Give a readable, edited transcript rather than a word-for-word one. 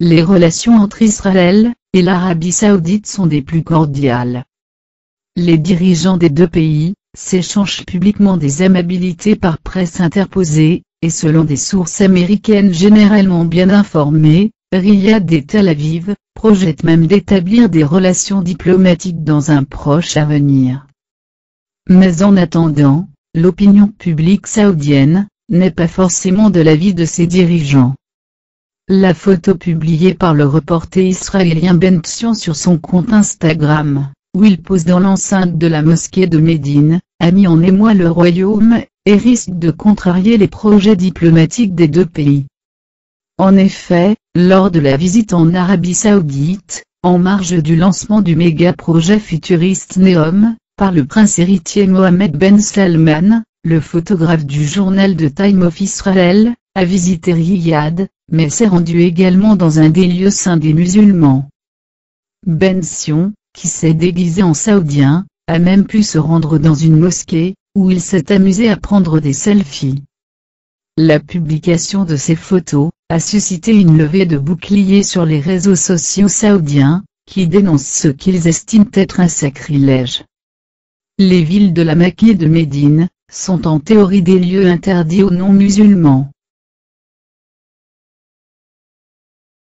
les relations entre Israël et l'Arabie Saoudite sont des plus cordiales. Les dirigeants des deux pays s'échangent publiquement des amabilités par presse interposée, et selon des sources américaines généralement bien informées, Riyad et Tel Aviv projettent même d'établir des relations diplomatiques dans un proche avenir. Mais en attendant, l'opinion publique saoudienne n'est pas forcément de l'avis de ses dirigeants. La photo publiée par le reporter israélien Bention sur son compte Instagram, où il pose dans l'enceinte de la mosquée de Médine, a mis en émoi le royaume, et risque de contrarier les projets diplomatiques des deux pays. En effet, lors de la visite en Arabie Saoudite, en marge du lancement du méga-projet futuriste NEOM, par le prince héritier Mohammed Ben Salman, le photographe du journal The Time of Israel, a visité Riyad, mais s'est rendu également dans un des lieux saints des musulmans. Bention, qui s'est déguisé en saoudien, a même pu se rendre dans une mosquée, où il s'est amusé à prendre des selfies. La publication de ces photos a suscité une levée de boucliers sur les réseaux sociaux saoudiens, qui dénoncent ce qu'ils estiment être un sacrilège. Les villes de la Mecque et de Médine sont en théorie des lieux interdits aux non-musulmans.